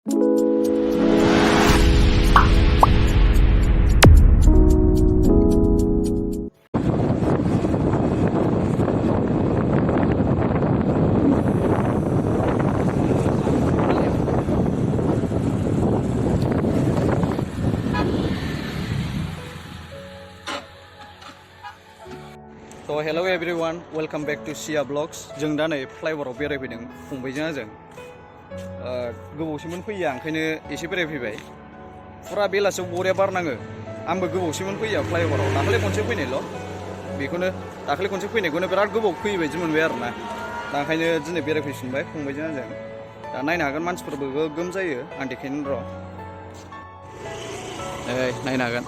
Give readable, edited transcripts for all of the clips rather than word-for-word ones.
So hello everyone, welcome back to Sia Vlogs. जों दा नै फ्लाइओभाराव बेरायफैदों फंबायजों आंजों। गोबावसिमोन फैया ओंखायनो एसे बेरायफैबाय। फुरा बेलासियाव बरिया बार नाङो। आंबो गोबावसिमोन फैया फ्लाइओभाराव। दाखालि खनसे फैनायल'। बेखौनो दाखालि खनसे फैनायखौनो बिराद गोबाव फैबाय बायदि मोनबाय आरोना। दा ओंखायनो दिनै बेरायफैफिनबाय फंबायजों आंजों। दा नायनो हागोन मानसिफोरबो गोगोम जायो। आं देखायनो र'। नायनो हागोन।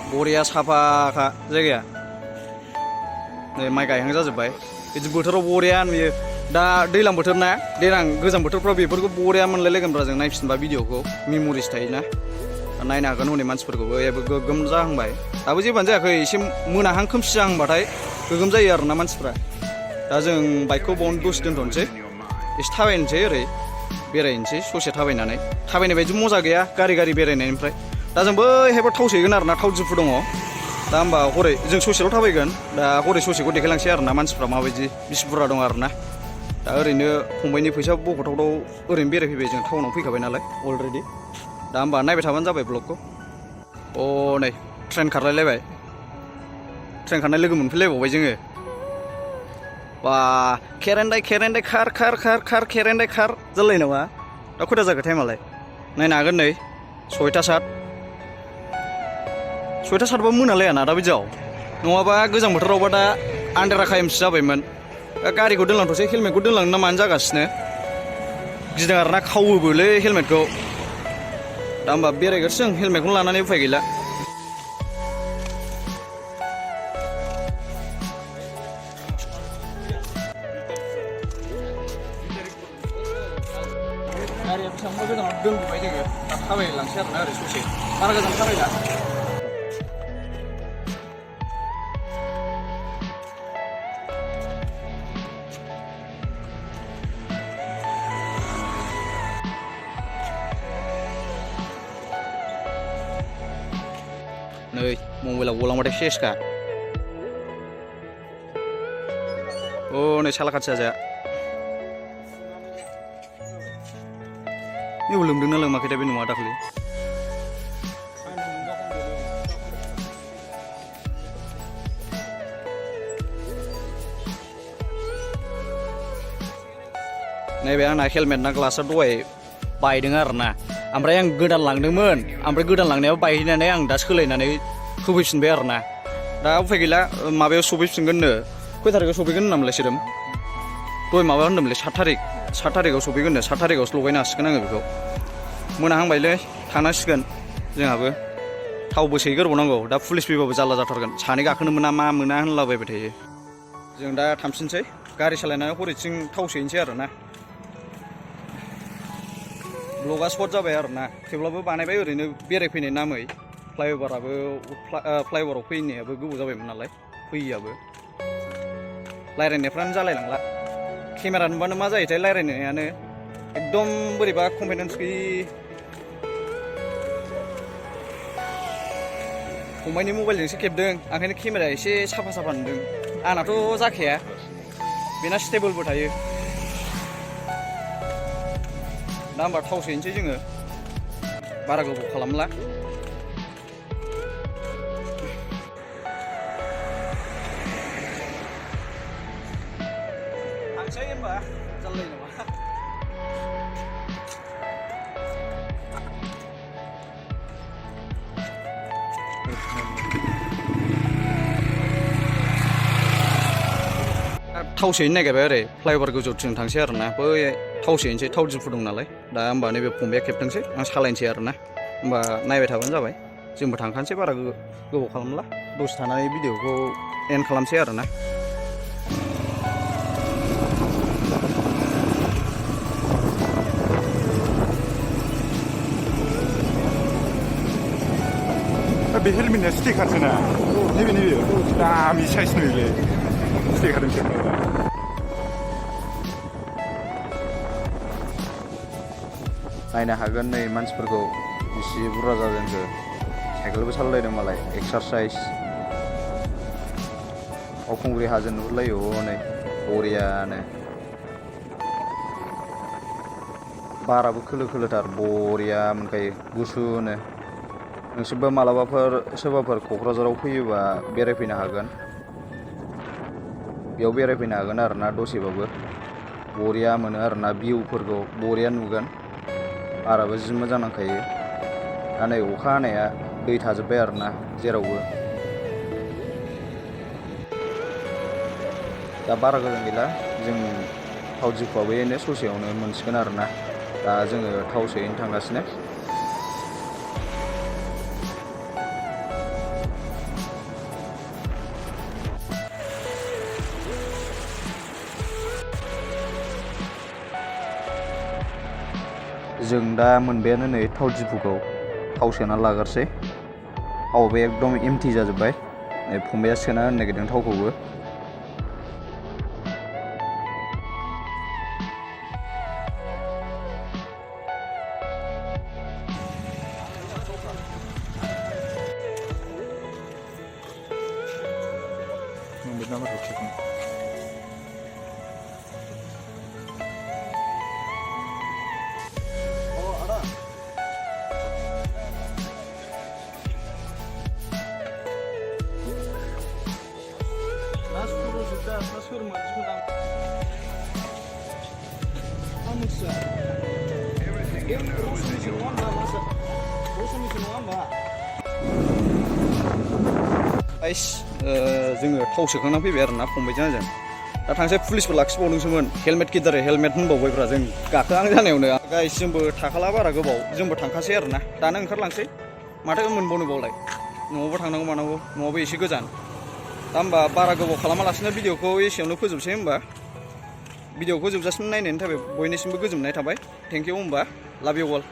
बरिया साफाखा जायगाया नै माइ गायहां जाजोब्बाय बिदि बोथोराव बरिया नुयो दा दैज्लां बोथोर ना देनां गोजां बोथोरफ्राव बेफोरखौ बरिया मोनलायलायगोनब्रा जों नायफिनबा भिडिअखौ मेम'रिस थायोना नायनो हागोन हनै मानसिफोरखौबो एबो गोगोम जाहांबाय दाबो जेबोआनो जायाखै एसे मोनाहां खोमसि जाहांबाथाय गोगोम जायो आरोना मानसिफ्रा दा जों बाइकखौ बावनो दसे दोनथ'नोसै एसे थाबायनोसै ओरै बेरायनोसै ससे थाबायनानै थाबायनाय बायदि मजा गैया गारि बेरायनायनिफ्राय दा जों बैहायबो थाव सोहैगोन आरोना थाव दिफु दङ दा होमबा हरै जों ससेल' थाबायगोन दा हरै ससेखौ देखायलांसै आरोना मानसिफ्रा माबायदि बिसि बुरजा दं आरोना दा ओरैनो फंबायनि फैसा बख'थावथाव ओरैनो बेरायफैबाय जों टाउनाव फैखाबाय नालाय अलरेडि दा होमबा नायबाय थाबानो जाबाय ब्लगखौ नै ट्रेन खारलायलायबाय ट्रेन खारनाय लोगो मोनफैलायबावबाय जोङो बा खेरेन्दाय खार खेरेन्दाय खार जालाय नामा दा खयथा जाखो टाइमालाय नायनो हागोन नै 6:07 6:07 मोनालायाना दा बिदियाव नङाबा गोजां बोथोरावबा दा आन्दारा खायमसो जाबायमोन गारिखौ दोनलांथ'सै हेलमेटखौ दोनलांनो ना मानो जागासिनो गिदों आरोना खावोबोलै हेलमेटखौ दा होमबा बेरायगोरसै जों हेलमेटखौनो लानानै उफाय गैला गारिया बेसेबांबा गोजानाव दोनबोबाय जोङो दा थाबायलांसै आरोना ओरै ससे बारा गोजान थाबायला नै मबाइलाव गलांबाथाय सेसखा नै सालाखाथि जाजाया बेयाव लोमदोंना लोमाखै दा बे नङा दाखालि नैबे आंना हेलमेटना ग्लासा दहाय बायदों आरोना ओमफ्राय आं गोदान लांदोंमोन ओमफ्राय गोदान लांनायाव बायहैनानै आं दा सोलायनानै होफैफिनबाय आरोना दा उफाय गैला माबायाव सफैफिनगोननो खय थारिखआव सफैगोन होननामोनलाय सोरम दहाय माबा होनदोंमोनलै 7 थारिखआव सफैगोननो 7 थारिखआवसो लगायनो हासिगोन आङो बेखौ मोनाहांबायलै थांनांसिगोन जोंहाबो थावबो सोहैगोरबावनांगौ दा पुलिस फैबाबो जारला जाथारगोन सानै गाखोनो मोना मा मोना होनलाबायबाय थायो जों दा थांफिनसै गारि सालायनानै हरैथिं थाव सोहैनोसै आरोना ब्लगा स्पट जाबाय आरोना थेवब्लाबो बानायबाय ओरैनो बेरायफैनाय नामै फ्लाइओभाराव फैनायाबो गोबाव जाबायमोन नालाय फैयैयाबो रायज्लायनायफ्रानो जालायलांला केमेरा नुबानो मा जायोथाय रायज्लायनायानो एकदम बोरैबा कनफिडेन्स गैयि फंबायनि मबाइलजोंसो खेबदों ओंखायनो केमेराया एसे साफा नुदों आंनाथ' जाखाया बेना स्टेबोलबो थायो दा होमबा थाव सोहैनोसै जोङो बारा गोबाव खालामला थांसै होमबा जालाय नामा थाव सोहैनो नागिरबाय ओरै फ्लाइओभार गोजौथिं थांसै आरोना बै थाव सोहैनोसै थाव दिफु दं नालाय दा होमबा नैबे फंबाया खेबथोंसै आं सालायनोसै आरोना होमबा नायबाय थाबानो जाबाय जोंबो थांखानोसै बारा गोबाव खालामला दसे थानानै भिडिअखौ एन्ड खालामसै आरोना बे हेलमेटनिया स्टिकारसो ना नैबे दामि साइज नुयोलै स्टिकारजों सेबनाय नायनो हागोन नै मानसिफोरखौ बेसे बुरजा जादोंखो साइकेलबो सालायदों मालाय एक्सारसाइज बावखुंग्रि हाजो नुहुरलायो हनै बरियानो बाराबो खोलो खोलोथार बरिया मोनखायो गुसुनो नोंसोरबो मालाबाफोर सोरबाफोर क'क्राझाराव फैयोबा बेरायफैनो हागोन बेयाव बेरायफैनो हागोन आरोना दसेबाबो बरिया मोनो आरोना भिउफोरखौ बरिया नुगोन बाराबो जि मोजां नांखायो दा नै अखा हानाया दै थाजोब्बाय आरोना जेरावबो दा बारा गोजान गैला जों थाव दिपुआबो बेनो ससेयावनो मोनसिगोन आरोना दा जोङो थाव सोहैनो थांगासिनो जों दा मोनबायानो नै थाव दिपुखौ थाव सोना लाग्रोसै थावआबो एकदम एमटि जाजोब्बाय नै फंबाया सोना होनो नागिरदों थावखौबो जोङो थाव सोखांनानै फैबाय आरोना फंबायजों आंजों दा थांसै पुलिसबो लाखिबावदोंसोमोन हेलमेट गिदिरै हेलमेट होनबावबायफ्रा जों गाखोहां जानायावनो गाइस जोंबो थाखाला बारा गोबाव जोंबो थांखासै आरोना दानो ओंखारलांसै माथो मोनबावनो बावलाय न'आवबो थांनांगौ मानांगौ न'आवबो एसे गोजान दा होमबा बारा गोबाव खालामालासिनो भिडिअखौ एसेयावनो फोजोबसै होमबा भिडिअखौ जोबजासिम नायनायनि थाखाय बयनिसिमबो गोजोननाय थाबाय थेंक इउ होमबा लाभ इउ अल